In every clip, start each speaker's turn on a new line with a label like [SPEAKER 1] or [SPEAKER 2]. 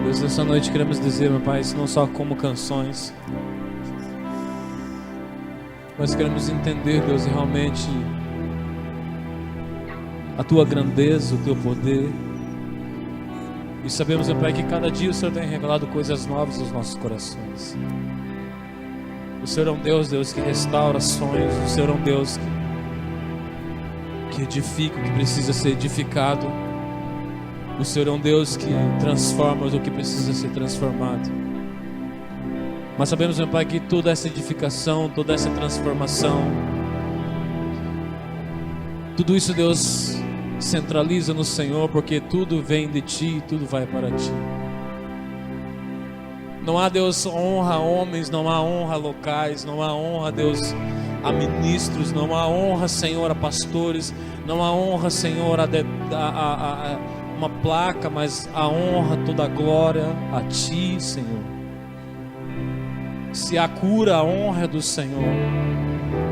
[SPEAKER 1] Deus, nessa noite queremos dizer, meu Pai, isso não só como canções, mas queremos entender, Deus, realmente a Tua grandeza, o Teu poder. E sabemos, meu Pai, que cada dia o Senhor tem revelado coisas novas aos nossos corações. O Senhor é um Deus, Deus, que restaura sonhos. O Senhor é um Deus que edifica o que precisa ser edificado. O Senhor é um Deus que transforma o que precisa ser transformado. Mas sabemos, meu Pai, que toda essa edificação, toda essa transformação, tudo isso, Deus, centraliza no Senhor, porque tudo vem de Ti, tudo vai para Ti. Não há, Deus, honra a homens, não há honra a locais, não há honra, Deus, a ministros, não há honra, Senhor, a pastores, não há honra, Senhor, a uma placa, mas a honra, toda a glória a Ti, Senhor. Se há cura, a honra é do Senhor.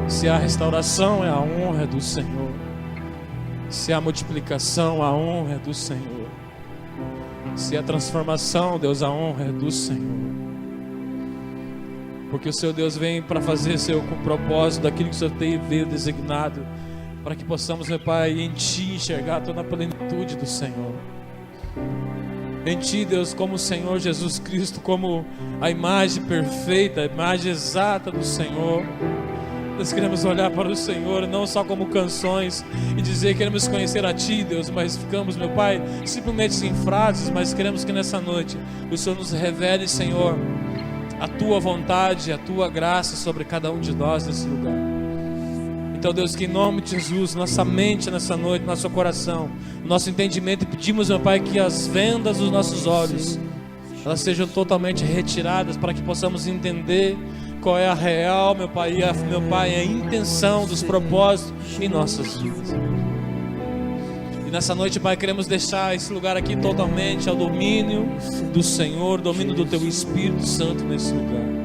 [SPEAKER 1] Se há restauração, é a honra do Senhor. Se há multiplicação, a honra é do Senhor. Se há transformação, Deus, a honra é do Senhor. Porque o Seu Deus vem para fazer seu propósito daquilo que o Senhor veio designado, para que possamos, meu Pai, em Ti enxergar toda a plenitude do Senhor. Em Ti, Deus, como o Senhor Jesus Cristo, como a imagem perfeita, a imagem exata do Senhor. Nós queremos olhar para o Senhor, não só como canções, e dizer que queremos conhecer a Ti, Deus, mas ficamos, meu Pai, simplesmente em frases, mas queremos que nessa noite o Senhor nos revele, Senhor, a Tua vontade, a Tua graça sobre cada um de nós nesse lugar. Então, Deus, que em nome de Jesus, nossa mente nessa noite, nosso coração, nosso entendimento, pedimos, meu Pai, que as vendas dos nossos olhos, elas sejam totalmente retiradas, para que possamos entender qual é a real, meu Pai, a intenção dos propósitos em nossas vidas. E nessa noite, Pai, queremos deixar esse lugar aqui totalmente ao domínio do Senhor, domínio do Teu Espírito Santo nesse lugar.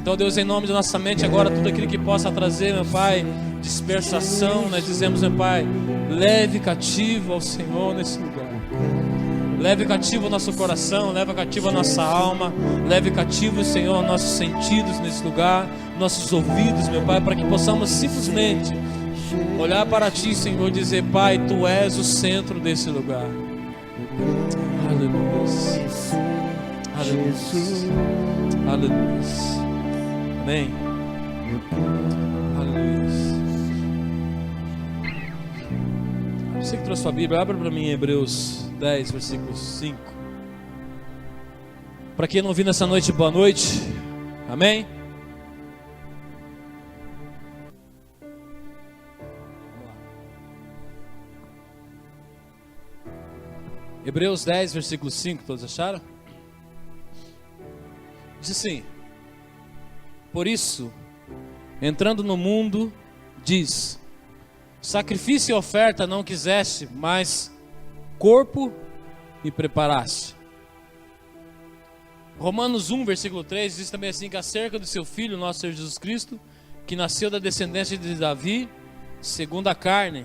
[SPEAKER 1] Então, Deus, em nome da nossa mente agora, tudo aquilo que possa trazer, meu Pai, dispersação, nós dizemos, meu Pai, leve cativo ao Senhor nesse lugar. Leve cativo o nosso coração, leve cativo a nossa alma, leve cativo, Senhor, nossos sentidos nesse lugar, nossos ouvidos, meu Pai, para que possamos simplesmente olhar para Ti, Senhor, e dizer, Pai, Tu és o centro desse lugar. Aleluia. Aleluia. Aleluia. Amém. Aleluia. Você que trouxe sua Bíblia, abra para mim em Hebreus 10, versículo 5. Para quem não viu nessa noite, boa noite. Amém. Hebreus 10, versículo 5, todos acharam? Diz assim: por isso, entrando no mundo, diz: sacrifício e oferta não quiseste, mas corpo me preparaste. Romanos 1, versículo 3 diz também assim, que acerca do seu Filho, nosso Senhor Jesus Cristo, que nasceu da descendência de Davi, segundo a carne.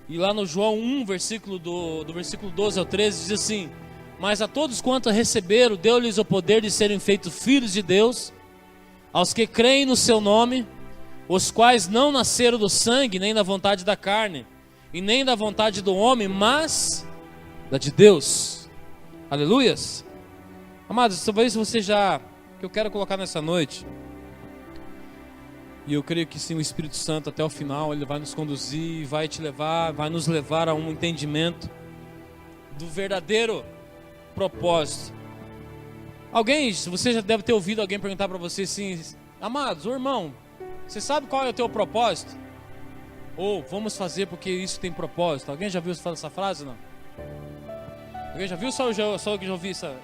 [SPEAKER 1] E lá no João 1, versículo do versículo 12 ao 13, diz assim: mas a todos quanto receberam, deu-lhes o poder de serem feitos filhos de Deus, aos que creem no seu nome, os quais não nasceram do sangue, nem da vontade da carne, e nem da vontade do homem, mas da de Deus. Aleluias. Amados, talvez você já, que eu quero colocar nessa noite, e eu creio que sim, o Espírito Santo até o final, ele vai nos conduzir, vai te levar, vai nos levar a um entendimento do verdadeiro propósito. Alguém, você já deve ter ouvido alguém perguntar para você assim: amados, ô irmão, você sabe qual é o teu propósito? Ou vamos fazer porque isso tem propósito. Alguém já viu essa frase, não? Alguém já viu? Só eu que já ouvi essa?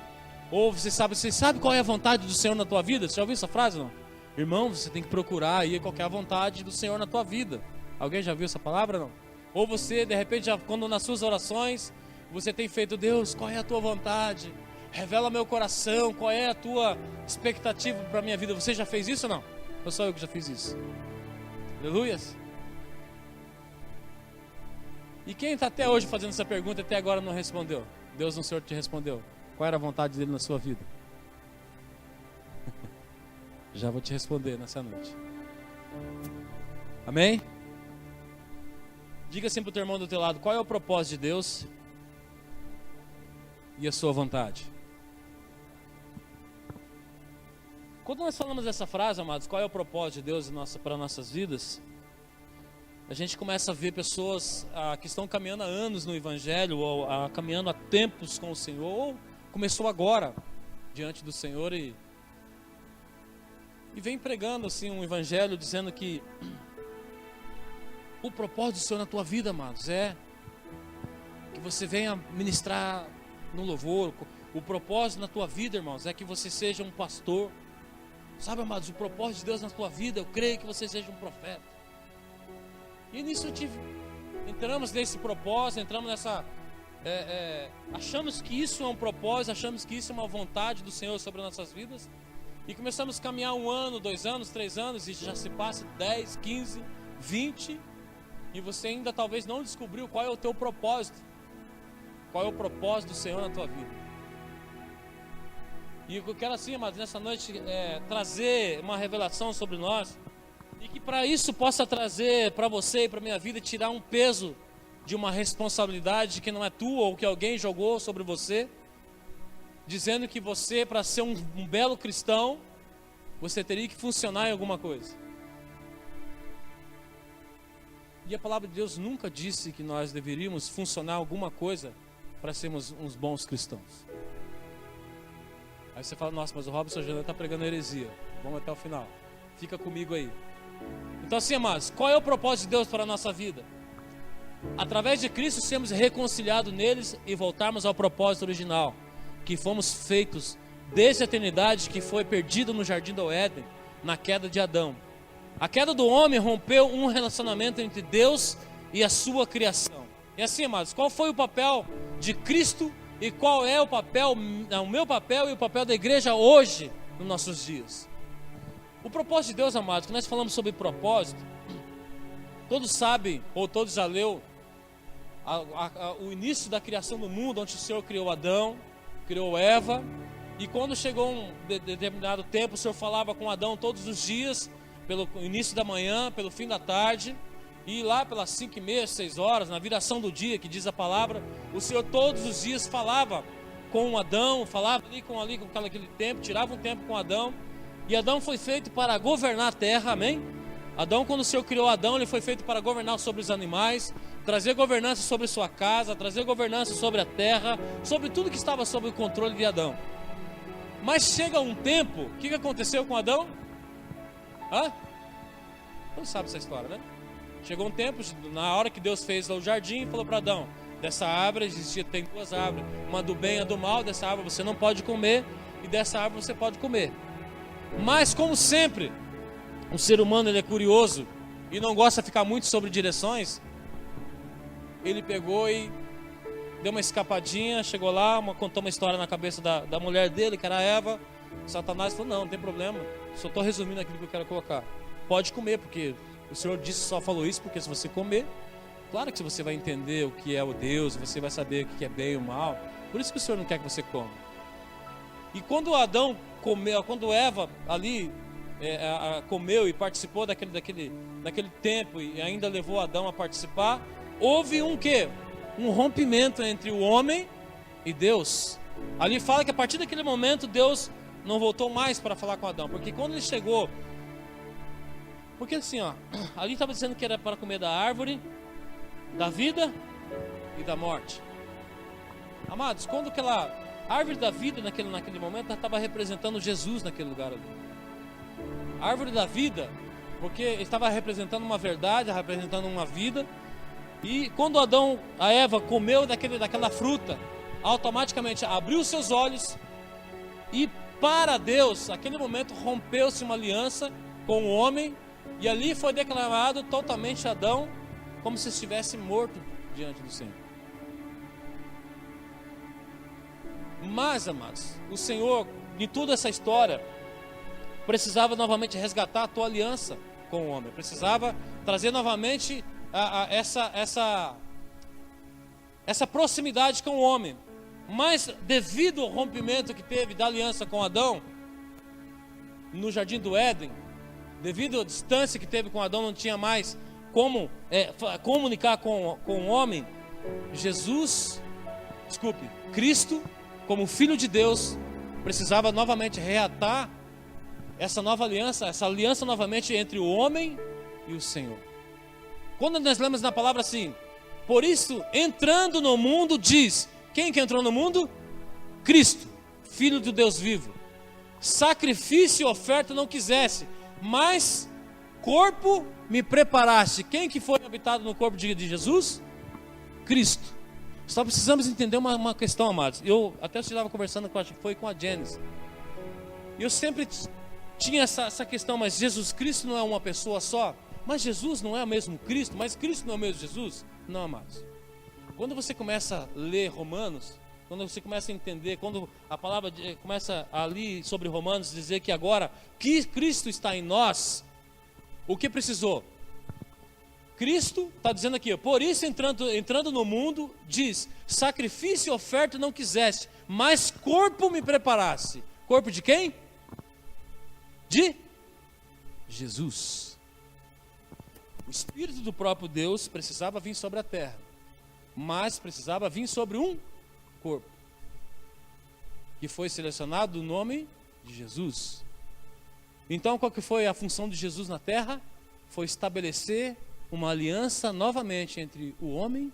[SPEAKER 1] Ou você sabe qual é a vontade do Senhor na tua vida? Você já ouviu essa frase, não? Irmão, você tem que procurar aí qual é a vontade do Senhor na tua vida. Alguém já viu essa palavra, não? Ou você, de repente, já, quando nas suas orações, você tem feito: Deus, qual é a tua vontade? Revela meu coração, qual é a tua expectativa para a minha vida? Você já fez isso ou não? Ou só eu que já fiz isso? Aleluias. E quem está até hoje fazendo essa pergunta e até agora não respondeu? Deus no Senhor te respondeu? Qual era a vontade dele na sua vida? Já vou te responder nessa noite. Amém? Diga assim para o teu irmão do teu lado, qual é o propósito de Deus e a sua vontade? Quando nós falamos dessa frase, amados, qual é o propósito de Deus para nossas vidas? A gente começa a ver pessoas que estão caminhando há anos no Evangelho, ou caminhando há tempos com o Senhor, ou começou agora diante do Senhor e vem pregando assim um Evangelho dizendo que o propósito do Senhor na tua vida, amados, é que você venha ministrar no louvor. O propósito na tua vida, irmãos, é que você seja um pastor. Sabe, amados, o propósito de Deus na tua vida, eu creio que você seja um profeta. E nisso entramos nesse propósito, entramos nessa... achamos que isso é um propósito, achamos que isso é uma vontade do Senhor sobre nossas vidas. E começamos a caminhar 1 ano, 2 anos, 3 anos, e já se passa 10, 15, 20, e você ainda talvez não descobriu qual é o teu propósito. Qual é o propósito do Senhor na tua vida. E eu quero assim, amados, nessa noite trazer uma revelação sobre nós. E que para isso possa trazer para você e para a minha vida, tirar um peso de uma responsabilidade que não é tua ou que alguém jogou sobre você. Dizendo que você, para ser um belo cristão, você teria que funcionar em alguma coisa. E a palavra de Deus nunca disse que nós deveríamos funcionar em alguma coisa para sermos uns bons cristãos. Aí você fala, nossa, mas o Robson já está pregando heresia. Vamos até o final. Fica comigo aí. Então assim, amados, qual é o propósito de Deus para a nossa vida? Através de Cristo sermos reconciliados neles e voltarmos ao propósito original, que fomos feitos desde a eternidade, que foi perdido no jardim do Éden, na queda de Adão. A queda do homem rompeu um relacionamento entre Deus e a sua criação. E assim, amados, qual foi o papel de Cristo e qual é o meu papel e o papel da igreja hoje, nos nossos dias? O propósito de Deus, amados, que nós falamos sobre propósito, todos sabem, ou todos já leu, o início da criação do mundo, onde o Senhor criou Adão, criou Eva, e quando chegou um determinado tempo, o Senhor falava com Adão todos os dias, pelo início da manhã, pelo fim da tarde, e lá pelas 5h30, 6 horas, na viração do dia, que diz a palavra, o Senhor todos os dias falava com Adão, falava com aquele tempo, tirava um tempo com Adão, e Adão foi feito para governar a terra, amém? Adão, quando o Senhor criou Adão, ele foi feito para governar sobre os animais, trazer governança sobre sua casa, trazer governança sobre a terra, sobre tudo que estava sob o controle de Adão. Mas chega um tempo, o que aconteceu com Adão? Não sabe essa história, né? Chegou um tempo, na hora que Deus fez o jardim, falou para Adão, dessa árvore, tem 2 árvores, uma do bem e a do mal, dessa árvore você não pode comer, e dessa árvore você pode comer. Mas como sempre, o ser humano ele é curioso, e não gosta de ficar muito sobre direções, ele pegou e deu uma escapadinha, chegou lá, contou uma história na cabeça da mulher dele, que era Eva. Satanás falou, não tem problema, só estou resumindo aquilo que eu quero colocar. Pode comer, porque o Senhor disse, só falou isso, porque se você comer, claro que você vai entender o que é o Deus, você vai saber o que é bem e o mal. Por isso que o Senhor não quer que você coma. E quando Adão comeu, quando Eva ali comeu e participou daquele tempo, e ainda levou Adão a participar, houve um quê? Um rompimento entre o homem e Deus. Ali fala que a partir daquele momento Deus não voltou mais para falar com Adão, porque quando ele chegou, porque assim, ali estava dizendo que era para comer da árvore da vida e da morte. Amados, quando aquela árvore da vida naquele momento estava representando Jesus naquele lugar ali. A árvore da vida, porque estava representando uma verdade, representando uma vida. E quando a Eva comeu daquela fruta, automaticamente abriu seus olhos e para Deus, naquele momento rompeu-se uma aliança com o homem, e ali foi declarado totalmente Adão como se estivesse morto diante do Senhor. Mas, amados, o Senhor, em toda essa história, precisava novamente resgatar a tua aliança com o homem, precisava trazer novamente essa proximidade com o homem. Mas devido ao rompimento que teve da aliança com Adão, no jardim do Éden, devido à distância que teve com Adão, não tinha mais como comunicar com o homem. Cristo, como Filho de Deus, precisava novamente reatar essa nova aliança, essa aliança novamente entre o homem e o Senhor. Quando nós lemos na palavra assim, por isso, entrando no mundo, diz, quem que entrou no mundo? Cristo, Filho do Deus vivo. Sacrifício e oferta não quisesse, mas corpo me preparaste. Quem que foi habitado no corpo de Jesus? Cristo. Só precisamos entender uma questão, amados. Eu até estava conversando com a Janice. Eu sempre tinha essa questão, mas Jesus Cristo não é uma pessoa só? Mas Jesus não é o mesmo Cristo? Mas Cristo não é o mesmo Jesus? Não, amados. Quando você começa a ler Romanos, quando você começa a entender, quando a palavra começa a ler sobre Romanos, dizer que agora que Cristo está em nós, o que precisou? Cristo está dizendo aqui, por isso entrando no mundo, diz, sacrifício e oferta não quiseste, mas corpo me preparaste. Corpo de quem? De Jesus. O Espírito do próprio Deus precisava vir sobre a terra, mas precisava vir sobre um corpo, que foi selecionado no nome de Jesus. Então qual que foi a função de Jesus na terra? Foi estabelecer uma aliança novamente entre o homem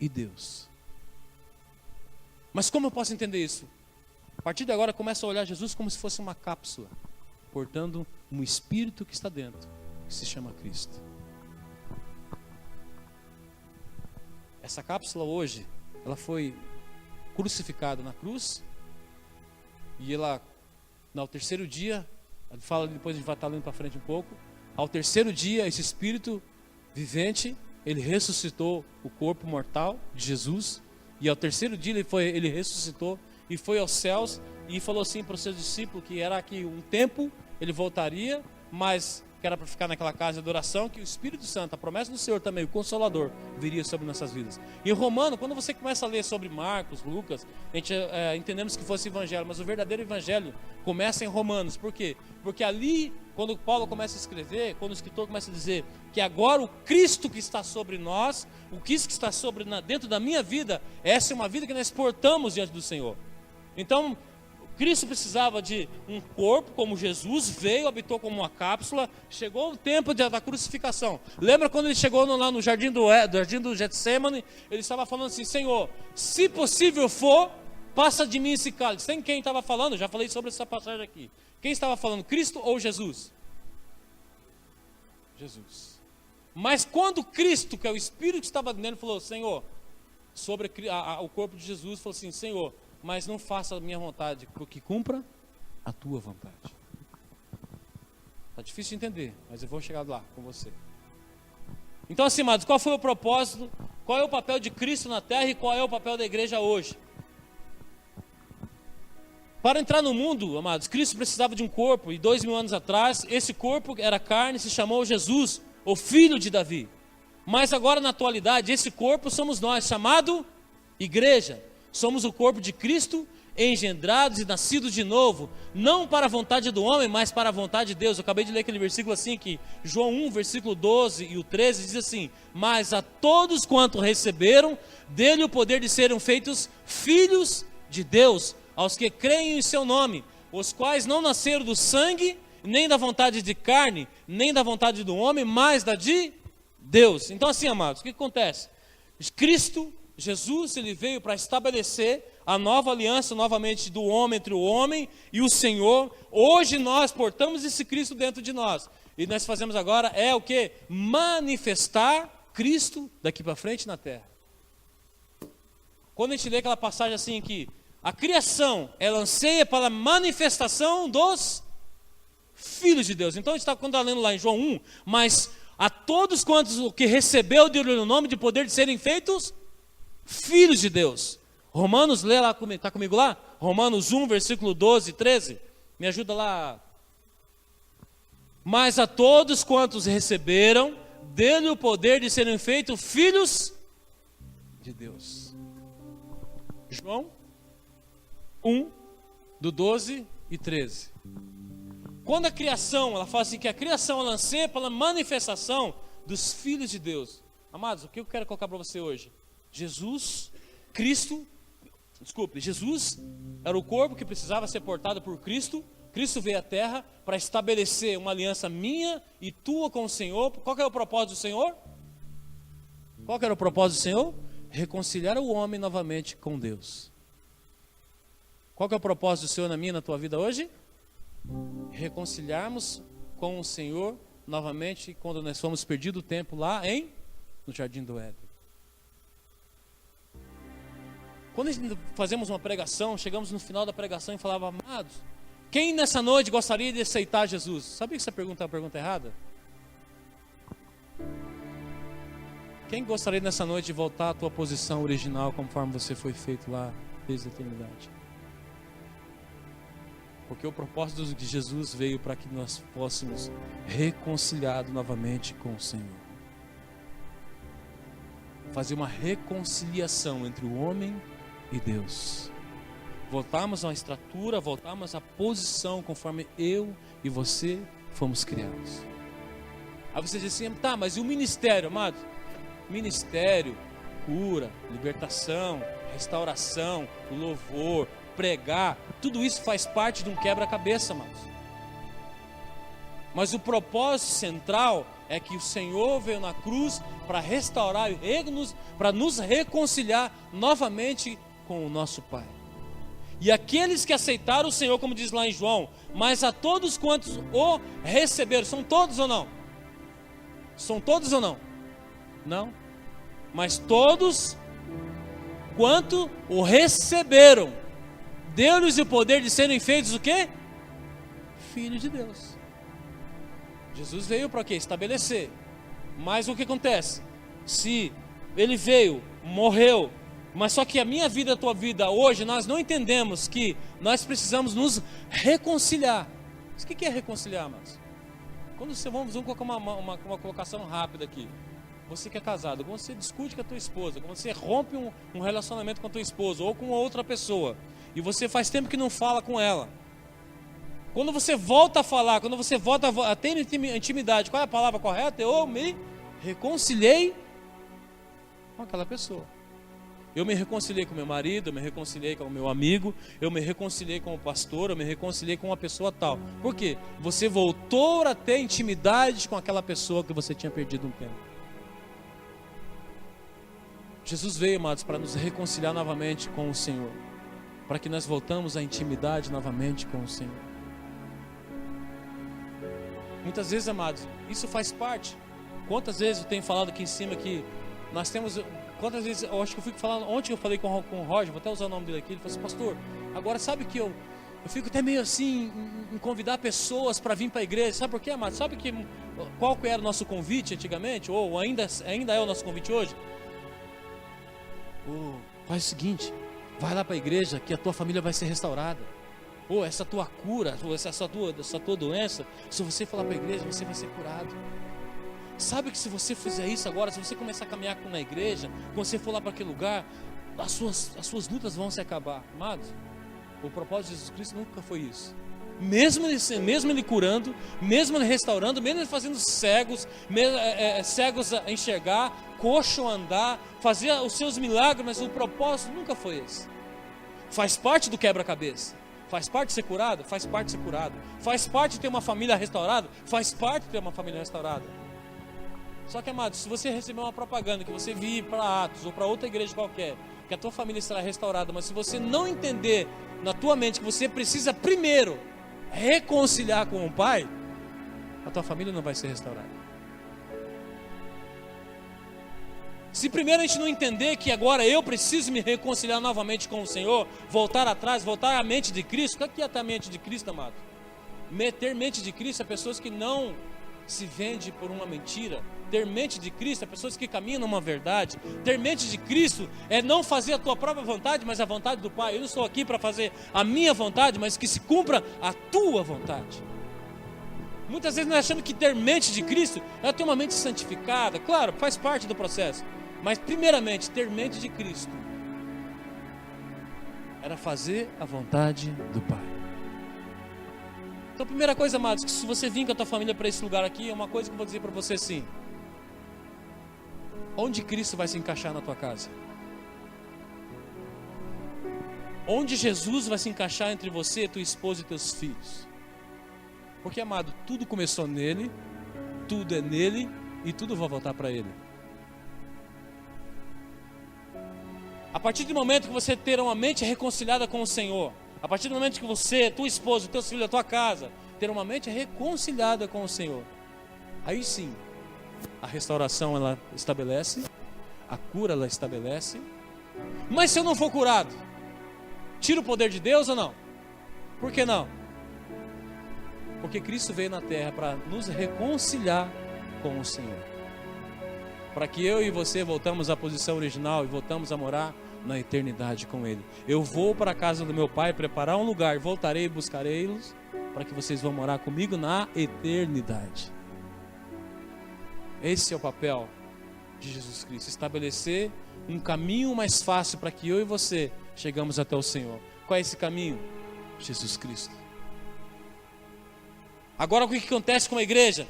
[SPEAKER 1] e Deus. Mas como eu posso entender isso? A partir de agora começa a olhar Jesus como se fosse uma cápsula, portando um Espírito que está dentro, que se chama Cristo. Essa cápsula hoje, ela foi crucificada na cruz, e ela, no terceiro dia, fala, depois a gente vai estar lendo para frente um pouco, ao terceiro dia, esse Espírito vivente, ele ressuscitou o corpo mortal de Jesus, e ao terceiro dia ele ressuscitou e foi aos céus, e falou assim para os seus discípulos que era que um tempo ele voltaria, mas que era para ficar naquela casa de adoração, que o Espírito Santo, a promessa do Senhor também, o Consolador, viria sobre nossas vidas. Em Romano, quando você começa a ler sobre Marcos, Lucas, a gente entendemos que fosse evangelho, mas o verdadeiro evangelho começa em Romanos. Por quê? Porque ali, quando Paulo começa a escrever, quando o escritor começa a dizer que agora o Cristo que está sobre nós, o Cristo que está dentro da minha vida, essa é uma vida que nós portamos diante do Senhor. Então, Cristo precisava de um corpo, como Jesus veio, habitou como uma cápsula. Chegou o tempo da crucificação. Lembra quando ele chegou lá no jardim do Getsemane? Ele estava falando assim, Senhor, se possível for, passa de mim esse cálice. Sem quem estava falando? Já falei sobre essa passagem aqui. Quem estava falando, Cristo ou Jesus? Jesus. Mas quando Cristo, que é o Espírito que estava nele, falou, Senhor, sobre o corpo de Jesus, falou assim, Senhor, mas não faça a minha vontade, porque cumpra a tua vontade. Está difícil de entender, mas eu vou chegar lá com você. Então assim, amados, qual foi o propósito? Qual é o papel de Cristo na terra e qual é o papel da igreja hoje? Para entrar no mundo, amados, Cristo precisava de um corpo, e 2000 anos atrás, esse corpo era carne, se chamou Jesus, o Filho de Davi. Mas agora na atualidade, esse corpo somos nós, chamado igreja. Somos o corpo de Cristo, engendrados e nascidos de novo, não para a vontade do homem, mas para a vontade de Deus. Eu acabei de ler aquele versículo assim, que João 1, versículo 12 e o 13, diz assim, mas a todos quanto receberam, dele o poder de serem feitos filhos de Deus, aos que creem em seu nome, os quais não nasceram do sangue, nem da vontade de carne, nem da vontade do homem, mas da de Deus. Então assim, amados, o que acontece? Cristo, Jesus, ele veio para estabelecer a nova aliança novamente do homem, entre o homem e o Senhor. Hoje nós portamos esse Cristo dentro de nós. E nós fazemos agora é o que? Manifestar Cristo daqui para frente na terra. Quando a gente lê aquela passagem assim que a criação, ela anseia pela manifestação dos filhos de Deus. Então a gente está lendo lá em João 1, mas a todos quantos o que recebeu deu-lhe o nome de poder de serem feitos filhos de Deus. Romanos, lê lá, está comigo lá? Romanos 1, versículo 12 e 13. Me ajuda lá. Mas a todos quantos receberam, dê-lhe o poder de serem feitos filhos de Deus. João 1, do 12 e 13. Quando a criação, ela fala assim, que a criação ela anseia pela manifestação dos filhos de Deus. Amados, o que eu quero colocar para você hoje? Jesus era o corpo que precisava ser portado por Cristo. Cristo veio à terra para estabelecer uma aliança minha e tua com o Senhor. Qual que era o propósito do Senhor? Qual que era o propósito do Senhor? Reconciliar o homem novamente com Deus. Qual que é o propósito do Senhor na minha e na tua vida hoje? Reconciliarmos com o Senhor novamente quando nós fomos perdido o tempo lá no Jardim do Éden. Quando fazemos uma pregação, chegamos no final da pregação e falava, amados, quem nessa noite gostaria de aceitar Jesus? Sabia que essa pergunta é uma pergunta errada? Quem gostaria nessa noite de voltar à tua posição original, conforme você foi feito lá desde a eternidade? Porque o propósito de Jesus veio para que nós fôssemos reconciliados novamente com o Senhor. Fazer uma reconciliação entre o homem e Deus. Voltarmos à estrutura, voltarmos à posição conforme eu e você fomos criados. Aí você diz assim, tá, mas e o ministério, amado? Ministério, cura, libertação, restauração, louvor, pregar, tudo isso faz parte de um quebra-cabeça, amados. Mas o propósito central é que o Senhor veio na cruz para restaurar e para nos reconciliar novamente com o nosso Pai. E aqueles que aceitaram o Senhor, como diz lá em João, mas a todos quantos o receberam, são todos ou não? São todos ou não? Não. Mas todos quanto o receberam, deu-lhes o poder de serem feitos o quê? Filhos de Deus. Jesus veio para quê? Estabelecer. Mas o que acontece? Se ele veio, morreu, mas só que a minha vida e a tua vida hoje, nós não entendemos que nós precisamos nos reconciliar. O que é reconciliar, amados? Quando vamos colocar uma colocação rápida aqui. Você que é casado, quando você discute com a tua esposa, quando você rompe um relacionamento com a tua esposa ou com outra pessoa, e você faz tempo que não fala com ela. Quando você volta a falar, quando você volta a ter intimidade, qual é a palavra correta? Eu me reconciliei com aquela pessoa. Eu me reconciliei com meu marido, eu me reconciliei com o meu amigo, eu me reconciliei com o pastor, eu me reconciliei com uma pessoa tal. Por quê? Você voltou a ter intimidade com aquela pessoa que você tinha perdido um tempo. Jesus veio, amados, para nos reconciliar novamente com o Senhor, para que nós voltamos à intimidade novamente com o Senhor. Muitas vezes, amados, isso faz parte. Quantas vezes eu tenho falado aqui em cima que nós temos... Quantas vezes, eu acho que eu fico falando, ontem eu falei com o Roger, vou até usar o nome dele aqui, ele falou assim, pastor, agora sabe que eu fico até meio assim, em convidar pessoas para vir para a igreja, sabe por quê, amado? Sabe qual que era o nosso convite antigamente, ou ainda é o nosso convite hoje? Faz o seguinte, vai lá para a igreja que a tua família vai ser restaurada. Essa tua cura, essa tua doença, se você for lá para a igreja, você vai ser curado. Sabe que se você fizer isso agora, se você começar a caminhar na igreja, quando você for lá para aquele lugar, as suas lutas vão se acabar. Amados, o propósito de Jesus Cristo nunca foi isso. Mesmo ele curando, mesmo ele restaurando, mesmo ele fazendo cegos a enxergar, coxo a andar, fazer os seus milagres, mas o propósito nunca foi esse. Faz parte do quebra-cabeça. Faz parte de ser curado? Faz parte de ser curado. Faz parte de ter uma família restaurada? Faz parte de ter uma família restaurada. Só que, amados, se você receber uma propaganda que você vir para Atos ou para outra igreja qualquer, que a tua família será restaurada, mas se você não entender na tua mente que você precisa primeiro reconciliar com o Pai, a tua família não vai ser restaurada. Se primeiro a gente não entender que agora eu preciso me reconciliar novamente com o Senhor, voltar atrás, voltar à mente de Cristo, o que é ter a mente de Cristo, amado? Ter mente de Cristo é pessoas que não se vendem por uma mentira. Ter mente de Cristo é pessoas que caminham numa verdade. Ter mente de Cristo é não fazer a tua própria vontade, mas a vontade do Pai. Eu não estou aqui para fazer a minha vontade, mas que se cumpra a tua vontade. Muitas vezes nós achamos que ter mente de Cristo é ter uma mente santificada. Claro, faz parte do processo. Mas primeiramente, ter mente de Cristo era fazer a vontade do Pai. Então, a primeira coisa, amados, que se você vir com a tua família para esse lugar aqui, é uma coisa que eu vou dizer para você assim: onde Cristo vai se encaixar na tua casa? Onde Jesus vai se encaixar entre você, tua esposa e teus filhos? Porque, amado, tudo começou nele, tudo é nele e tudo vai voltar para ele. A partir do momento que você ter uma mente reconciliada com o Senhor, a partir do momento que você, tua esposa, teus filhos, a tua casa, ter uma mente reconciliada com o Senhor, aí sim, a restauração ela estabelece, a cura ela estabelece. Mas se eu não for curado, tira o poder de Deus ou não? Por que não? Porque Cristo veio na terra para nos reconciliar com o Senhor, para que eu e você voltamos à posição original e voltamos a morar na eternidade com Ele. Eu vou para a casa do meu Pai preparar um lugar, voltarei e buscarei-los para que vocês vão morar comigo na eternidade. Esse é o papel de Jesus Cristo, estabelecer um caminho mais fácil para que eu e você chegamos até o Senhor. Qual é esse caminho? Jesus Cristo. Agora o que acontece com a igreja?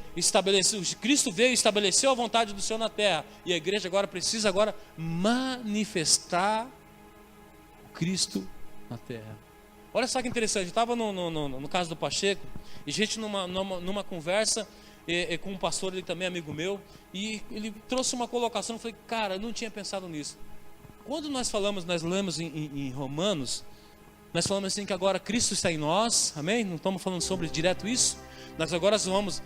[SPEAKER 1] Cristo veio e estabeleceu a vontade do Senhor na terra, e a igreja agora precisa manifestar o Cristo na terra. Olha só que interessante, eu estava no caso do Pacheco, e gente numa conversa com um pastor, ele também é amigo meu, e ele trouxe uma colocação. Eu falei, cara, eu não tinha pensado nisso. Quando nós lemos em Romanos, nós falamos assim que agora Cristo está em nós, amém? Não estamos falando sobre direto isso. Nós agora somos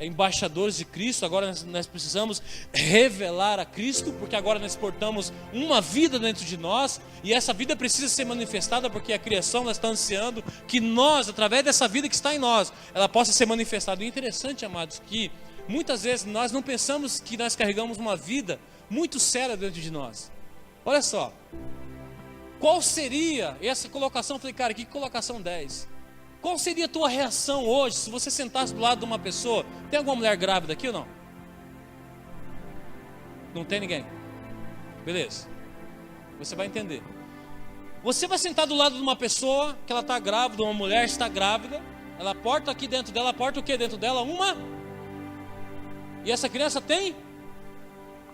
[SPEAKER 1] embaixadores de Cristo. Agora nós precisamos revelar a Cristo, porque agora nós portamos uma vida dentro de nós, e essa vida precisa ser manifestada, porque a criação está ansiando que nós, através dessa vida que está em nós, ela possa ser manifestada. E é interessante, amados, que muitas vezes nós não pensamos que nós carregamos uma vida muito séria dentro de nós. Olha só, qual seria essa colocação? Eu falei, cara, que colocação 10. Qual seria a tua reação hoje se você sentasse do lado de uma pessoa? Tem alguma mulher grávida aqui ou não? Não tem ninguém? Beleza. Você vai entender. Você vai sentar do lado de uma pessoa que ela está grávida, uma mulher está grávida, ela porta aqui dentro dela, porta o que dentro dela? E essa criança tem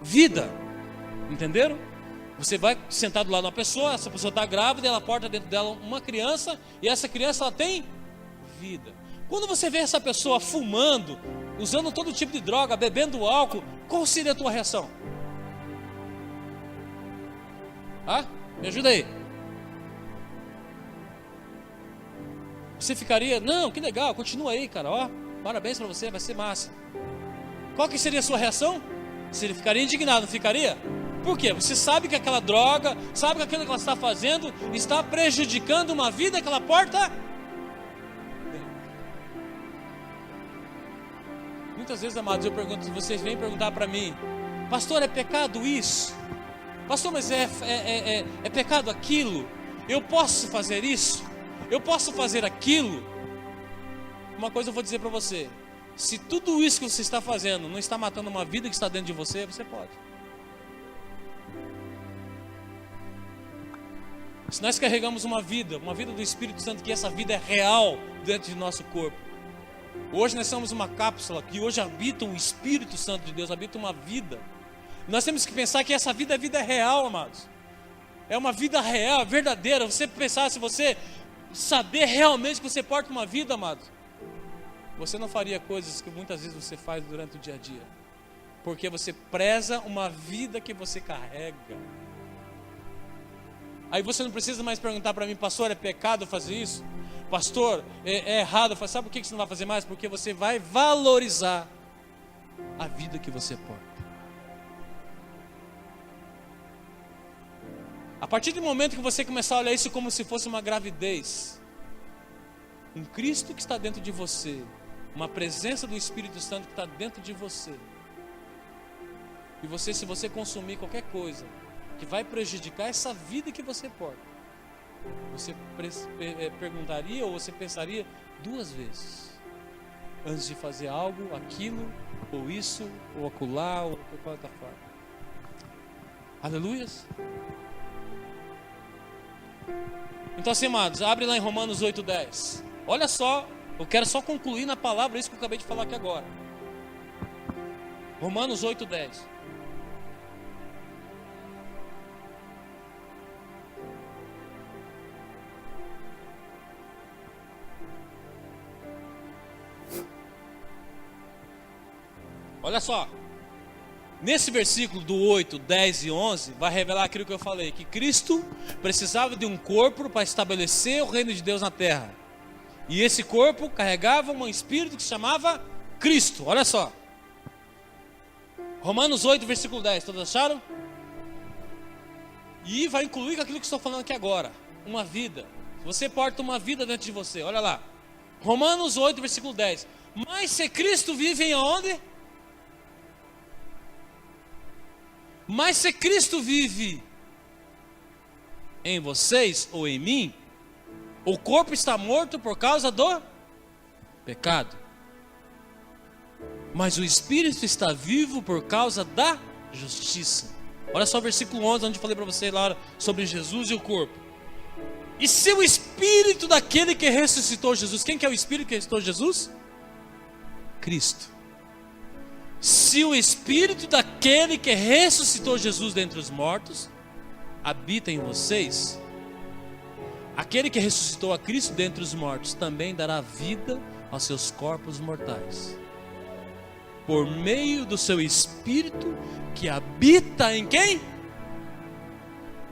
[SPEAKER 1] vida. Entenderam? Você vai sentar do lado de uma pessoa, essa pessoa está grávida, ela porta dentro dela uma criança, e essa criança ela tem vida. Quando você vê essa pessoa fumando, usando todo tipo de droga, bebendo álcool, qual seria a tua reação? Me ajuda aí. Você ficaria, não, que legal, continua aí, cara, parabéns para você, vai ser massa. Qual que seria a sua reação? Você ficaria indignado, não ficaria? Por quê? Você sabe que aquela droga, sabe que aquilo que ela está fazendo está prejudicando uma vida que ela porta. Muitas vezes, amados, eu pergunto, vocês vêm perguntar para mim, pastor, é pecado isso? Pastor, mas é pecado aquilo? Eu posso fazer isso? Eu posso fazer aquilo? Uma coisa eu vou dizer para você: se tudo isso que você está fazendo não está matando uma vida que está dentro de você, você pode. Se nós carregamos uma vida do Espírito Santo, que essa vida é real dentro de nosso corpo. Hoje nós somos uma cápsula que hoje habita o Espírito Santo de Deus, habita uma vida. Nós temos que pensar que essa vida é real, amados. É uma vida real, verdadeira. Você pensar, se você saber realmente que você porta uma vida, amados, você não faria coisas que muitas vezes você faz durante o dia a dia, porque você preza uma vida que você carrega. Aí você não precisa mais perguntar para mim, pastor, é pecado fazer isso? Pastor, é errado. Sabe por que você não vai fazer mais? Porque você vai valorizar a vida que você porta. A partir do momento que você começar a olhar isso como se fosse uma gravidez, um Cristo que está dentro de você, uma presença do Espírito Santo que está dentro de você, e você, se você consumir qualquer coisa que vai prejudicar essa vida que você porta, você perguntaria ou você pensaria 2 vezes antes de fazer algo, aquilo, ou isso, ou acolá, ou de qualquer forma. Aleluias. Então assim, amados, abre lá em Romanos 8:10. Olha só, eu quero só concluir na palavra isso que eu acabei de falar aqui agora. Romanos 8:10. Olha só, nesse versículo do 8, 10 e 11, vai revelar aquilo que eu falei, que Cristo precisava de um corpo para estabelecer o reino de Deus na terra. E esse corpo carregava um espírito que se chamava Cristo. Olha só, Romanos 8, versículo 10, todos acharam? E vai incluir aquilo que estou falando aqui agora, uma vida. Você porta uma vida dentro de você, olha lá. Romanos 8, versículo 10. Mas se Cristo vive em onde? Mas se Cristo vive em vocês ou em mim, o corpo está morto por causa do pecado, mas o espírito está vivo por causa da justiça. Olha só o versículo 11, onde eu falei para você lá sobre Jesus e o corpo. E se o espírito daquele que ressuscitou Jesus, quem que é o espírito que ressuscitou Jesus? Cristo. Se o espírito daquele que ressuscitou Jesus dentre os mortos habita em vocês, aquele que ressuscitou a Cristo dentre os mortos também dará vida aos seus corpos mortais, por meio do seu espírito que habita em quem?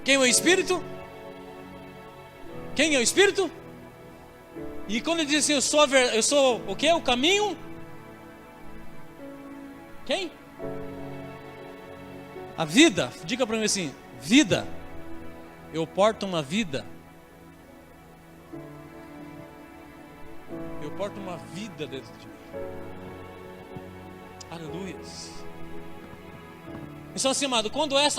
[SPEAKER 1] Quem é o espírito? Quem é o espírito? E quando ele diz assim, eu sou o que? O caminho? Quem? A vida. Diga para mim assim, vida. Eu porto uma vida. Eu porto uma vida dentro de mim. Aleluia. Então assim, amado, quando as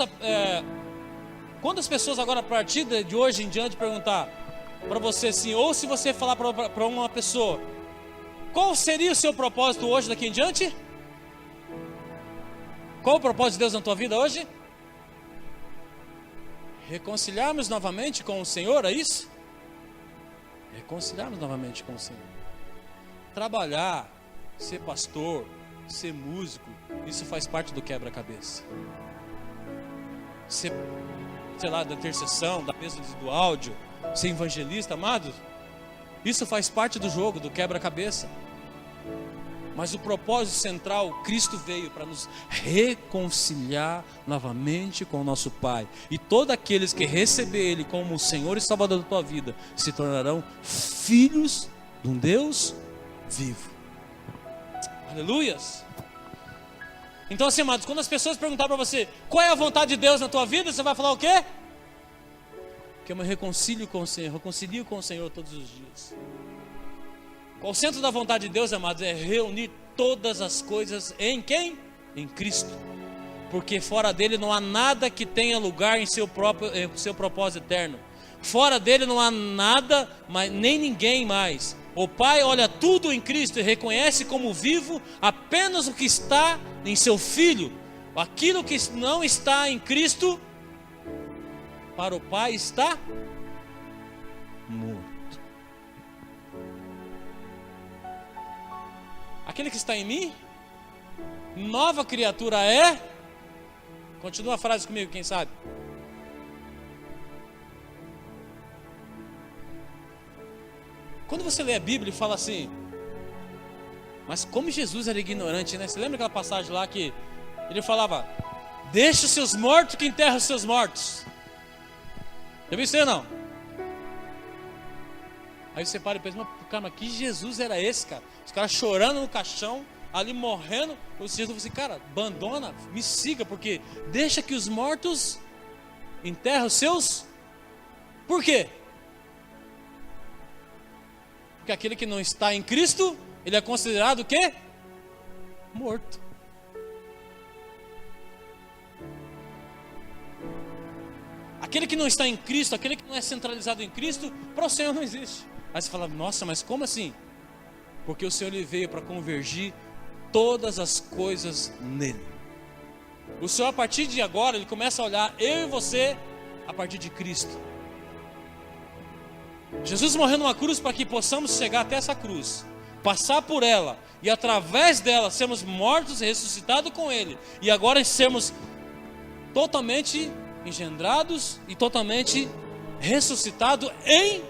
[SPEAKER 1] pessoas agora a partir de hoje em diante perguntar para você assim, ou se você falar para uma pessoa, qual seria o seu propósito hoje daqui em diante? Qual o propósito de Deus na tua vida hoje? Reconciliarmos novamente com o Senhor, é isso? Reconciliarmos novamente com o Senhor. Trabalhar, ser pastor, ser músico, isso faz parte do quebra-cabeça. Ser, sei lá, da intercessão, da mesa do áudio, ser evangelista, amados, isso faz parte do jogo, do quebra-cabeça. Mas o propósito central, Cristo veio para nos reconciliar novamente com o nosso Pai. E todos aqueles que receber Ele como o Senhor e Salvador da tua vida se tornarão filhos de um Deus vivo. Aleluias! Então assim, amados, quando as pessoas perguntarem para você qual é a vontade de Deus na tua vida, você vai falar o quê? Que eu me reconcilio com o Senhor todos os dias. O centro da vontade de Deus, amados, é reunir todas as coisas em quem? Em Cristo. Porque fora dele não há nada que tenha lugar em seu propósito eterno. Fora dele não há nada, mas nem ninguém mais. O Pai olha tudo em Cristo e reconhece como vivo apenas o que está em seu Filho. Aquilo que não está em Cristo, para o Pai está morto. Aquele que está em mim, nova criatura é. Continua a frase comigo, quem sabe? Quando você lê a Bíblia e fala assim, mas como Jesus era ignorante, né? Você lembra aquela passagem lá que ele falava, deixa os seus mortos que enterram os seus mortos. Já viu isso aí ou não? Aí você para e pensa, mas que Jesus era esse, cara? Os caras chorando no caixão, ali morrendo. Jesus falou assim, cara, abandona, me siga, porque deixa que os mortos enterram os seus. Por quê? Porque aquele que não está em Cristo, ele é considerado o quê? Morto. Aquele que não está em Cristo, aquele que não é centralizado em Cristo, para o Senhor não existe. Aí você fala, nossa, mas como assim? Porque o Senhor ele veio para convergir todas as coisas nele. O Senhor a partir de agora, ele começa a olhar eu e você a partir de Cristo. Jesus morreu numa cruz para que possamos chegar até essa cruz, passar por ela e através dela sermos mortos e ressuscitados com Ele, e agora sermos totalmente engendrados e totalmente ressuscitados em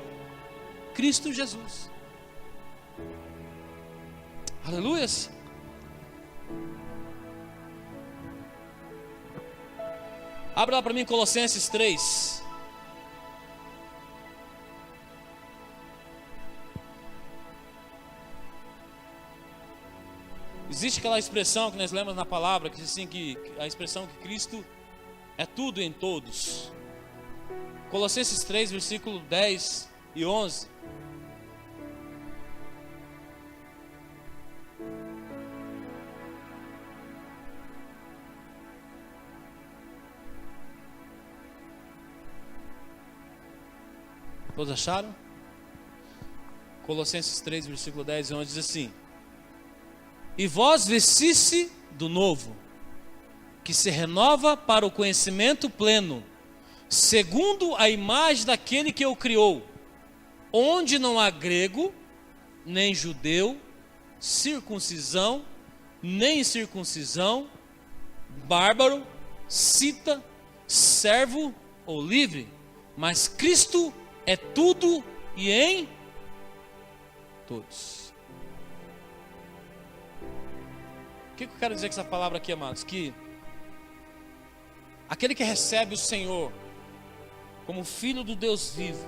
[SPEAKER 1] Cristo Jesus. Aleluia. Abra lá para mim Colossenses 3. Existe aquela expressão que nós lemos na palavra, que diz assim, que a expressão que Cristo é tudo em todos. Colossenses 3, versículo 10 e 11. Todos acharam? Colossenses 3, versículo 10 e 11 diz assim: E vós vestisse do novo, que se renova para o conhecimento pleno, segundo a imagem daquele que o criou, onde não há grego, nem judeu, circuncisão, nem incircuncisão, bárbaro, cita, servo ou livre, mas Cristo é tudo e em todos. O que eu quero dizer com essa palavra aqui, amados? Que aquele que recebe o Senhor como filho do Deus vivo,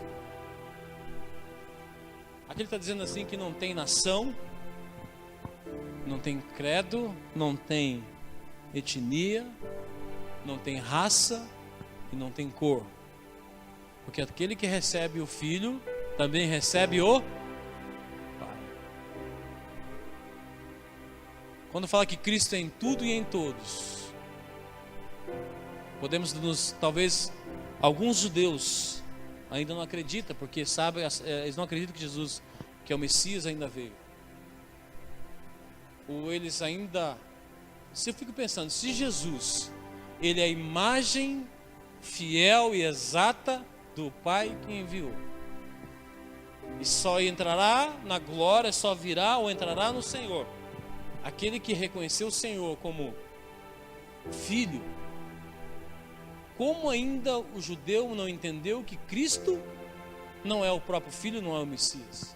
[SPEAKER 1] aquele está dizendo assim que não tem nação, não tem credo, não tem etnia, não tem raça e não tem cor. Porque aquele que recebe o Filho também recebe o Pai. Quando fala que Cristo é em tudo e em todos, podemos talvez alguns judeus ainda não acreditam, porque eles não acreditam que Jesus, que é o Messias, ainda veio. Ou eles ainda, se eu fico pensando, se Jesus, ele é a imagem fiel e exata do Pai que enviou, e só entrará na glória, só virá ou entrará no Senhor aquele que reconheceu o Senhor como Filho. Como ainda o judeu não entendeu que Cristo não é o próprio Filho, não é o Messias?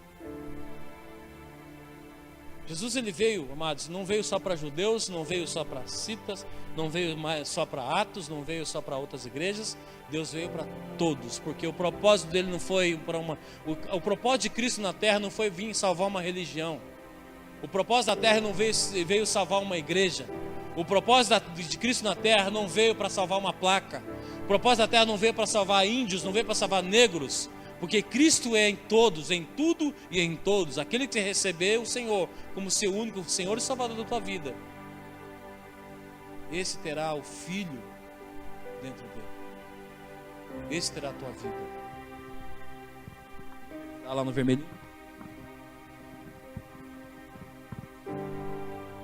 [SPEAKER 1] Jesus, ele veio, amados, não veio só para judeus, não veio só para citas, não veio só para Atos, não veio só para outras igrejas. Deus veio para todos, porque o propósito dele não foi para o propósito de Cristo na terra não foi vir salvar uma religião. O propósito da terra não veio salvar uma igreja. O propósito de Cristo na terra não veio para salvar uma placa. O propósito da terra não veio para salvar índios, não veio para salvar negros. Porque Cristo é em todos, em tudo e em todos. Aquele que recebeu o Senhor como seu único Senhor e Salvador da tua vida, esse terá o Filho dentro dele. Esse terá a tua vida. Está lá no vermelhinho.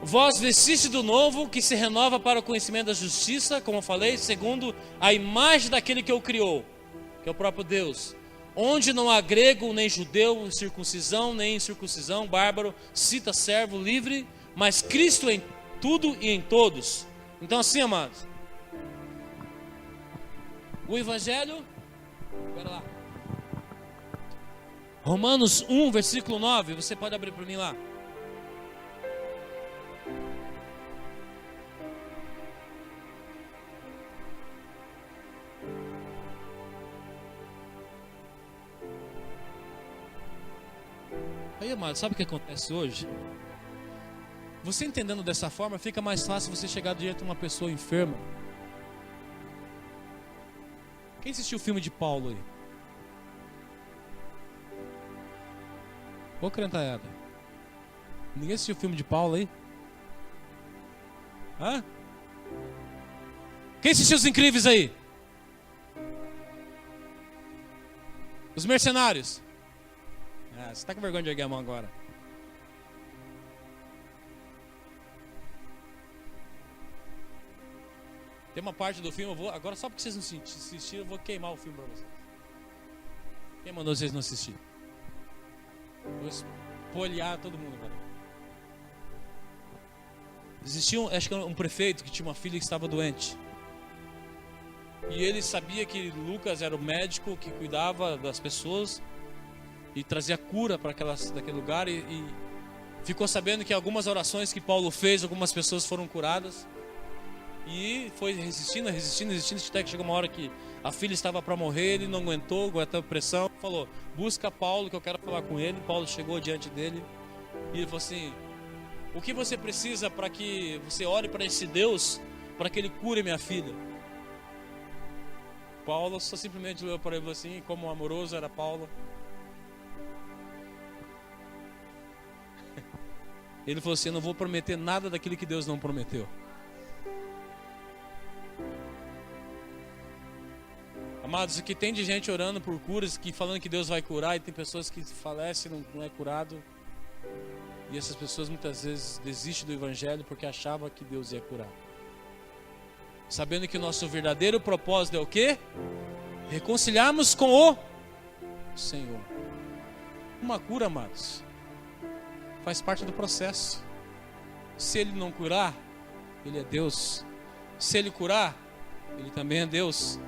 [SPEAKER 1] Vós vestiste do novo, que se renova para o conhecimento da justiça, como eu falei, segundo a imagem daquele que o criou, que é o próprio Deus. Onde não há grego, nem judeu, circuncisão, nem incircuncisão, bárbaro, cita, servo, livre, mas Cristo em tudo e em todos. Então assim, amados, o Evangelho, espera lá, Romanos 1, versículo 9, você pode abrir para mim lá. Aí, amado, sabe o que acontece hoje? Você entendendo dessa forma, fica mais fácil você chegar diante de uma pessoa enferma. Quem assistiu o filme de Paulo aí? Ô crentaiada, ninguém assistiu o filme de Paulo aí? Hã? Quem assistiu Os Incríveis aí? Os Mercenários? Você está com vergonha de erguer a mão agora. Tem uma parte do filme, agora só porque vocês não assistiram, eu vou queimar o filme para vocês. Quem mandou vocês não assistir? Vou espolhar todo mundo agora. Existia acho que um prefeito que tinha uma filha que estava doente. E ele sabia que Lucas era o médico que cuidava das pessoas e trazia cura para daquele lugar. E ficou sabendo que algumas orações que Paulo fez, algumas pessoas foram curadas. E foi resistindo, até que chegou uma hora que a filha estava para morrer. Ele não aguentou a pressão, falou: busca Paulo que eu quero falar com ele. Paulo chegou diante dele e ele falou assim: o que você precisa para que você ore para esse Deus, para que ele cure minha filha? Paulo só simplesmente olhou para ele assim, como amoroso era Paulo. Ele falou assim: eu não vou prometer nada daquilo que Deus não prometeu. Amados, o que tem de gente orando por curas, que falando que Deus vai curar, e tem pessoas que falecem e não é curado. E essas pessoas muitas vezes desistem do evangelho porque achavam que Deus ia curar. Sabendo que o nosso verdadeiro propósito é o quê? Reconciliarmos com o Senhor. Uma cura, amados, faz parte do processo. Se Ele não curar, Ele é Deus. Se Ele curar, Ele também é Deus.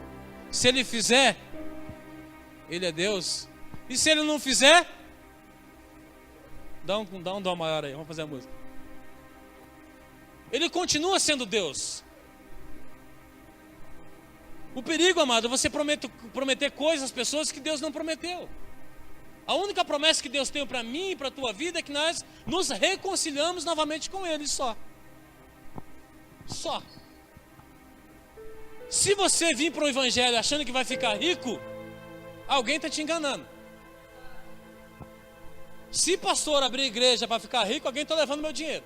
[SPEAKER 1] Se Ele fizer, Ele é Deus. E se Ele não fizer, dá um dó maior aí, vamos fazer a música. Ele continua sendo Deus. O perigo, amado, é você prometer coisas às pessoas que Deus não prometeu. A única promessa que Deus tem para mim e para a tua vida é que nós nos reconciliamos novamente com Ele, só. Só. Se você vir para o evangelho achando que vai ficar rico, alguém está te enganando. Se pastor abrir igreja para ficar rico, alguém está levando meu dinheiro.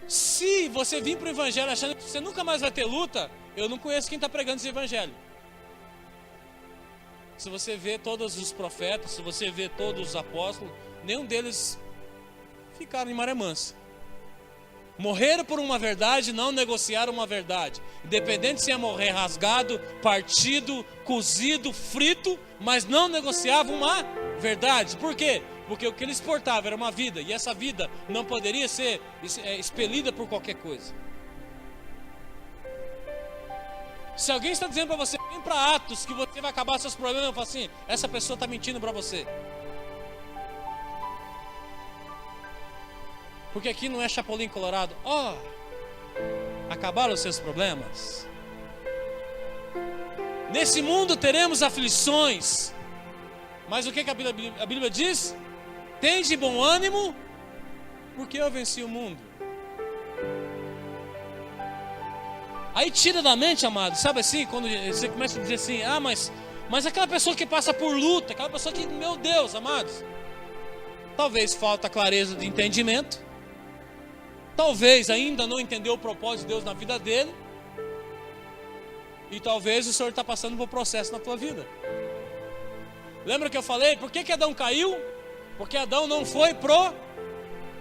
[SPEAKER 1] Se você vir para o evangelho achando que você nunca mais vai ter luta, eu não conheço quem está pregando esse evangelho. Se você vê todos os profetas, se você vê todos os apóstolos, nenhum deles ficaram em maré mansa. Morreram por uma verdade, não negociaram uma verdade. Independente se ia morrer rasgado, partido, cozido, frito, mas não negociavam uma verdade. Por quê? Porque o que eles portavam era uma vida, e essa vida não poderia ser expelida por qualquer coisa. Se alguém está dizendo para você, vem para Atos, que você vai acabar seus problemas, eu falo assim: essa pessoa está mentindo para você. Porque aqui não é Chapolin Colorado. Acabaram os seus problemas. Nesse mundo teremos aflições. Mas o que a Bíblia diz? Tende bom ânimo, porque eu venci o mundo. Aí tira da mente, amado, sabe assim, quando você começa a dizer assim: mas aquela pessoa que passa por luta, aquela pessoa que, meu Deus, amados, talvez falta clareza de entendimento. Talvez ainda não entendeu o propósito de Deus na vida dele. E talvez o Senhor está passando por um processo na tua vida. Lembra que eu falei? Por que Adão caiu? Porque Adão não foi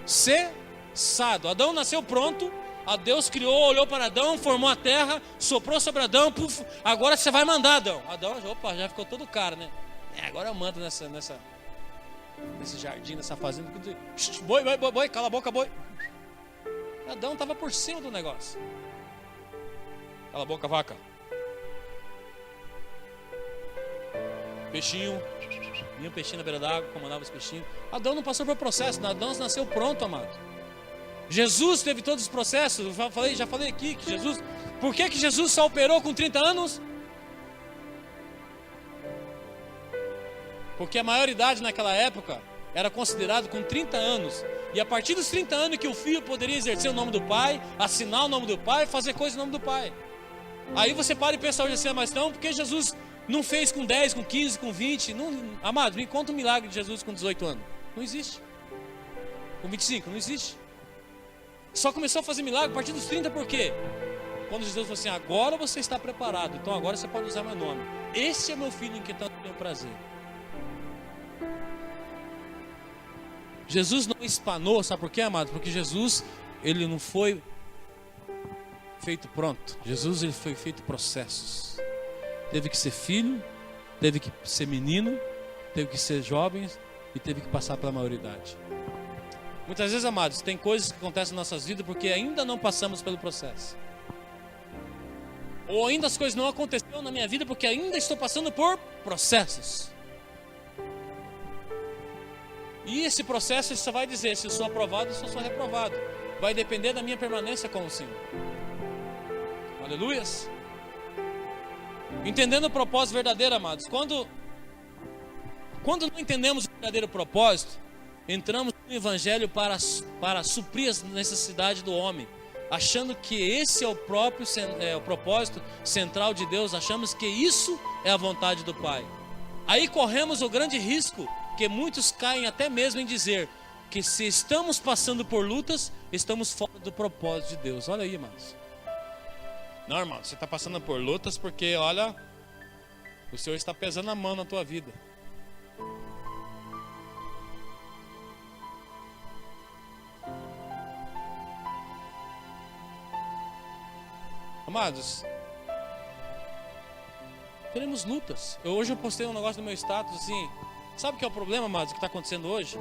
[SPEAKER 1] processado. Adão nasceu pronto. A Deus criou, olhou para Adão, formou a terra, soprou sobre Adão. Puf, agora você vai mandar, Adão. Adão, opa, já ficou todo cara, né? Agora eu mando nesse jardim, nessa fazenda. Boi, cala a boca, boi. Adão estava por cima do negócio. Cala a boca, vaca. Peixinho. Vinha um peixinho na beira d'água, comandava os peixinhos. Adão não passou por processo. Adão nasceu pronto, amado. Jesus teve todos os processos. Eu já falei aqui que Jesus... Por que Jesus só operou com 30 anos? Porque a maioridade naquela época era considerado com 30 anos. E a partir dos 30 anos que o filho poderia exercer o nome do pai, assinar o nome do pai, fazer coisas em nome do pai. Aí você para e pensa hoje assim: mas não, porque Jesus não fez com 10, com 15, com 20? Não, amado, me conta um milagre de Jesus com 18 anos. Não existe. Com 25, não existe. Só começou a fazer milagre a partir dos 30, por quê? Quando Jesus falou assim: agora você está preparado, então agora você pode usar meu nome. Esse é meu filho em que tanto tenho prazer. Jesus não espanou, sabe por quê, amado? Porque Jesus, ele não foi feito pronto. Jesus, ele foi feito processos. teve que ser filho, teve que ser menino, teve que ser jovem e teve que passar pela maioridade. Muitas vezes, amados, tem coisas que acontecem nas nossas vidas porque ainda não passamos pelo processo. Ou ainda as coisas não aconteceram na minha vida porque ainda estou passando por processos. E esse processo só vai dizer se eu sou aprovado ou se eu sou reprovado. Vai depender da minha permanência com o Senhor. Aleluias. Entendendo o propósito verdadeiro, amados. Quando não entendemos o verdadeiro propósito, entramos no Evangelho para suprir as necessidades do homem, achando que esse é o propósito central de Deus, achamos que isso é a vontade do Pai. Aí corremos o grande risco, que muitos caem até mesmo em dizer que se estamos passando por lutas, estamos fora do propósito de Deus. Olha aí, irmãos. Não, irmão, você está passando por lutas porque, olha, o Senhor está pesando a mão na tua vida. Amados, teremos lutas. Hoje eu postei um negócio no meu status assim. Sabe o que é o problema, amados, que está acontecendo hoje?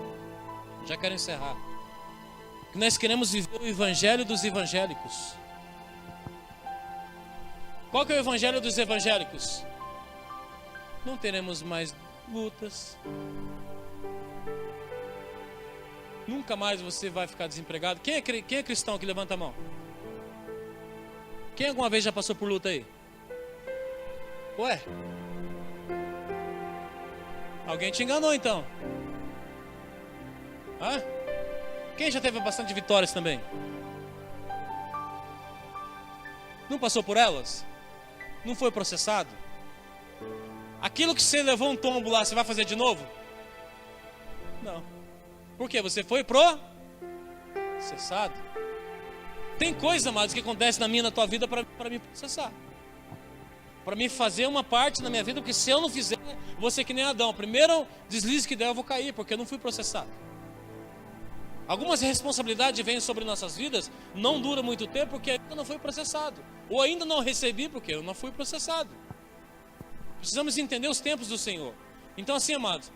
[SPEAKER 1] Já quero encerrar. Que nós queremos viver o evangelho dos evangélicos. Qual que é o evangelho dos evangélicos? Não teremos mais lutas. Nunca mais você vai ficar desempregado. Quem é cristão que levanta a mão? Quem alguma vez já passou por luta aí? Ué? Alguém te enganou então? Hã? Quem já teve bastante vitórias também? Não passou por elas? Não foi processado? Aquilo que você levou um tombo lá, você vai fazer de novo? Não. Por quê? Você foi processado. Tem coisa, amados, que acontece na minha e na tua vida para me processar. Para me fazer uma parte na minha vida, porque se eu não fizer, vou ser que nem Adão. Primeiro deslize que der, eu vou cair, porque eu não fui processado. Algumas responsabilidades vêm sobre nossas vidas, não dura muito tempo, porque ainda não fui processado. Ou ainda não recebi, porque eu não fui processado. Precisamos entender os tempos do Senhor. Então assim, amados,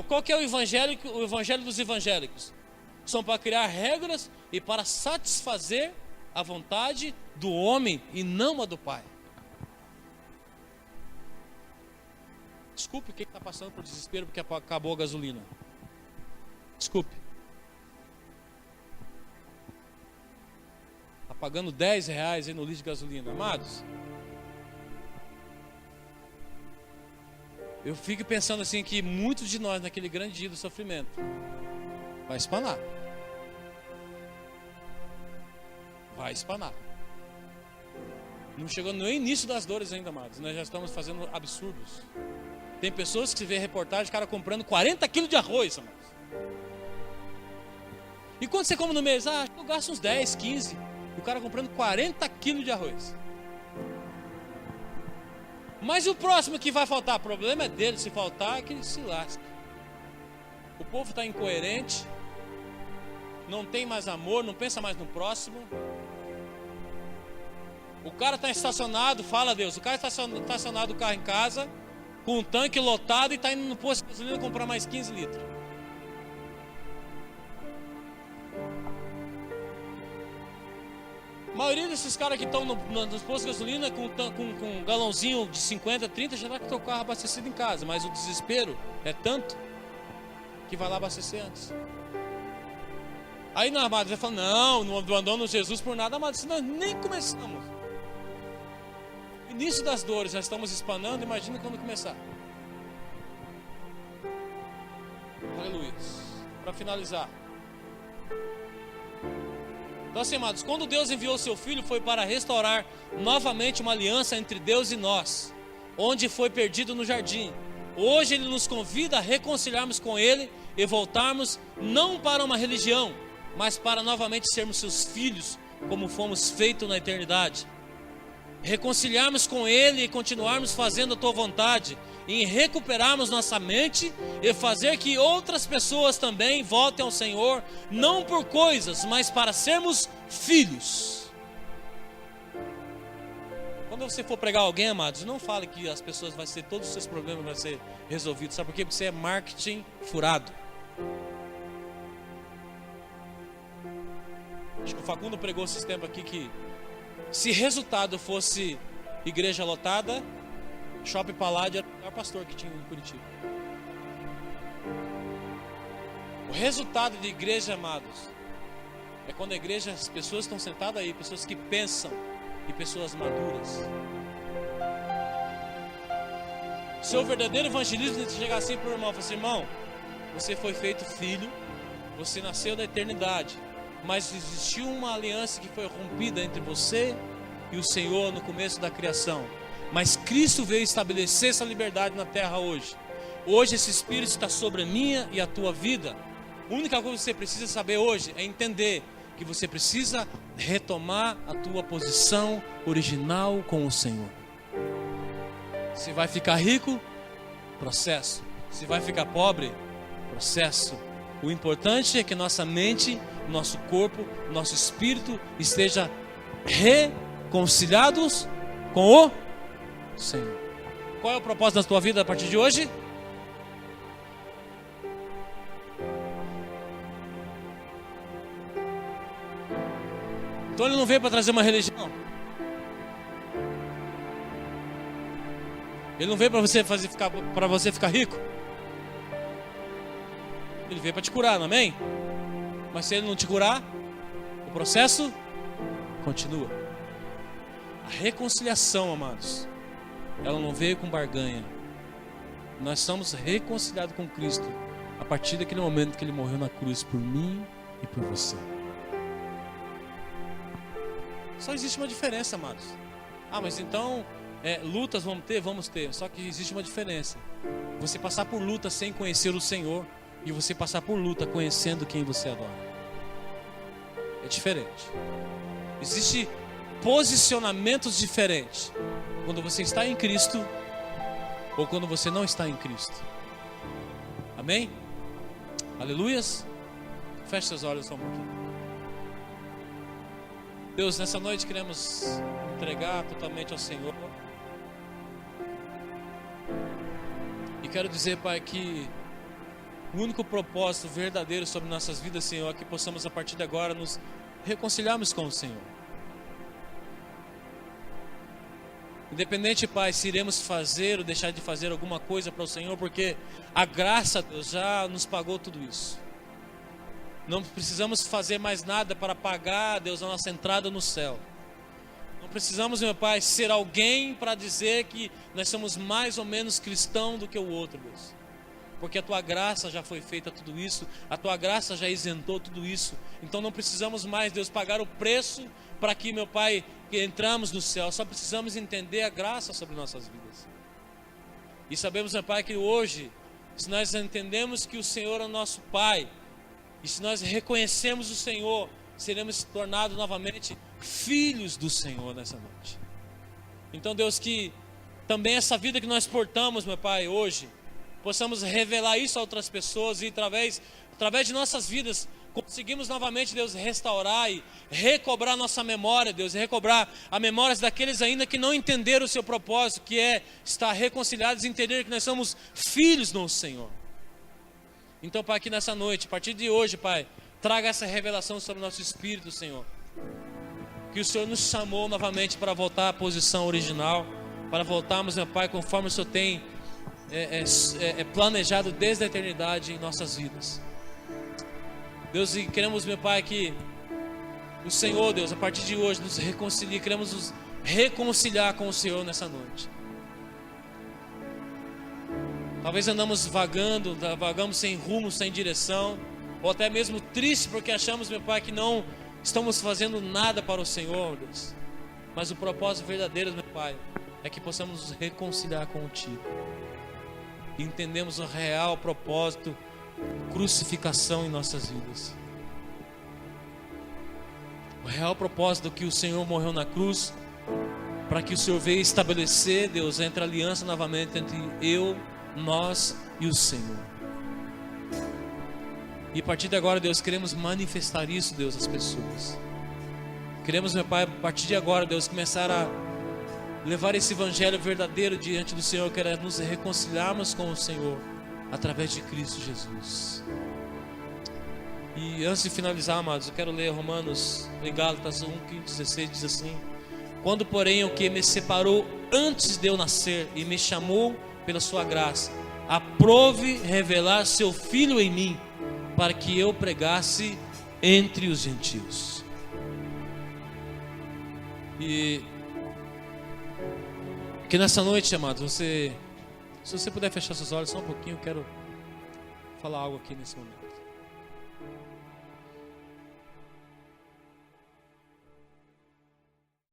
[SPEAKER 1] qual que é o evangelho dos evangélicos? São para criar regras e para satisfazer a vontade do homem e não a do Pai. Desculpe quem está passando por desespero porque acabou a gasolina. Desculpe. Está pagando R$10 aí no litro de gasolina. Amados, eu fico pensando assim que muitos de nós naquele grande dia do sofrimento vai espanar. Vai espanar. Não chegou no início das dores ainda, amados. Nós já estamos fazendo absurdos. Tem pessoas que se vê reportagem, cara comprando 40 quilos de arroz, amados. E quando você come no mês? Eu gasto uns 10, 15. E o cara comprando 40 quilos de arroz. Mas o próximo que vai faltar, o problema é dele. Se faltar, é que ele se lasca. O povo está incoerente. Não tem mais amor, não pensa mais no próximo. O cara está estacionado, fala a Deus. O cara está estacionado o carro em casa, com um tanque lotado e está indo no posto de gasolina comprar mais 15 litros. A maioria desses caras que estão nos postos de gasolina com um galãozinho de 50, 30, já está com o carro abastecido em casa. Mas o desespero é tanto que vai lá abastecer antes. Aí nós, amados, vai falando, não abandona Jesus por nada, amados, nós nem começamos. Início das dores, já estamos espanando, imagina quando começar. Aleluia. Para finalizar. Então assim, amados, quando Deus enviou seu Filho, foi para restaurar novamente uma aliança entre Deus e nós, onde foi perdido no jardim. Hoje Ele nos convida a reconciliarmos com Ele e voltarmos não para uma religião, mas para novamente sermos seus filhos, como fomos feitos na eternidade. Reconciliarmos com Ele e continuarmos fazendo a Tua vontade, em recuperarmos nossa mente e fazer que outras pessoas também voltem ao Senhor, não por coisas, mas para sermos filhos.
[SPEAKER 2] Quando você for pregar alguém, amados, não fale que as pessoas vão ser, todos os seus problemas vão ser resolvidos. Sabe por quê? Porque isso é marketing furado. Acho que o Facundo pregou esses tempos aqui que se resultado fosse igreja lotada, Shopping Paládio era o melhor pastor que tinha em Curitiba. O resultado de igreja, amados, é quando a igreja, as pessoas estão sentadas aí, pessoas que pensam e pessoas maduras. Seu verdadeiro evangelismo é chegar assim para o irmão e falar assim: irmão, você foi feito filho, você nasceu da eternidade, mas existiu uma aliança que foi rompida entre você e o Senhor no começo da criação. Mas Cristo veio estabelecer essa liberdade na terra hoje. Hoje esse Espírito está sobre a minha e a tua vida. A única coisa que você precisa saber hoje é entender que você precisa retomar a tua posição original com o Senhor. Se vai ficar rico, processo. Se vai ficar pobre, processo. O importante é que nossa mente, nosso corpo, nosso espírito esteja reconciliados com o Senhor. Qual é o propósito da tua vida a partir de hoje? Então ele não veio para trazer uma religião. Ele não veio para você ficar rico. Ele veio para te curar, não, amém? Mas se ele não te curar, o processo continua. A reconciliação, amados, ela não veio com barganha. Nós somos reconciliados com Cristo a partir daquele momento que Ele morreu na cruz por mim e por você. Só existe uma diferença, amados. Mas então lutas vamos ter. Só que existe uma diferença. Você passar por luta sem conhecer o Senhor e você passar por luta conhecendo quem você adora. É diferente. Existe posicionamentos diferentes quando você está em Cristo ou quando você não está em Cristo. Amém? Aleluias? Feche seus olhos só um pouquinho. Deus, nessa noite queremos entregar totalmente ao Senhor. E quero dizer, Pai, que o único propósito verdadeiro sobre nossas vidas, Senhor, é que possamos a partir de agora nos reconciliarmos com o Senhor. Independente, Pai, se iremos fazer ou deixar de fazer alguma coisa para o Senhor, porque a graça, Deus, já nos pagou tudo isso. Não precisamos fazer mais nada para pagar, Deus, a nossa entrada no céu. Não precisamos, meu Pai, ser alguém para dizer que nós somos mais ou menos cristão do que o outro, Deus. Porque a Tua graça já foi feita tudo isso, a Tua graça já isentou tudo isso. Então não precisamos mais, Deus, pagar o preço para que, meu Pai, que entramos no céu. Só precisamos entender a graça sobre nossas vidas. E sabemos, meu Pai, que hoje, se nós entendemos que o Senhor é o nosso Pai, e se nós reconhecemos o Senhor, seremos tornados novamente filhos do Senhor nessa noite. Então, Deus, que também essa vida que nós portamos, meu Pai, hoje, possamos revelar isso a outras pessoas e através de nossas vidas, conseguimos novamente, Deus, restaurar e recobrar nossa memória, Deus, e recobrar a memória daqueles ainda que não entenderam o seu propósito, que é estar reconciliados e entender que nós somos filhos do Senhor. Então, Pai, aqui nessa noite, a partir de hoje, Pai, traga essa revelação sobre o nosso espírito, Senhor. Que o Senhor nos chamou novamente para voltar à posição original, para voltarmos, meu Pai, conforme o Senhor tem planejado desde a eternidade em nossas vidas. Deus, e queremos, meu Pai, que o Senhor, Deus, a partir de hoje nos reconcilie, queremos nos reconciliar com o Senhor nessa noite. Talvez vagamos sem rumo, sem direção, ou até mesmo triste porque achamos, meu Pai, que não estamos fazendo nada para o Senhor, Deus. Mas o propósito verdadeiro, meu Pai, é que possamos nos reconciliar contigo. E entendemos o real propósito, crucificação em nossas vidas. O real propósito que o Senhor morreu na cruz, para que o Senhor veio estabelecer, Deus, entre a aliança novamente entre nós e o Senhor. E a partir de agora, Deus, queremos manifestar isso, Deus, às pessoas. Queremos, meu Pai, a partir de agora, Deus, começar a levar esse evangelho verdadeiro diante do Senhor, que era nos reconciliarmos com o Senhor através de Cristo Jesus. E antes de finalizar, amados, eu quero ler Romanos, em Gálatas 1:16, diz assim: quando porém o que me separou antes de eu nascer e me chamou pela sua graça, aprove revelar seu Filho em mim, para que eu pregasse entre os gentios. E que nessa noite, amados, se você puder fechar seus olhos só um pouquinho, eu quero falar algo aqui nesse momento.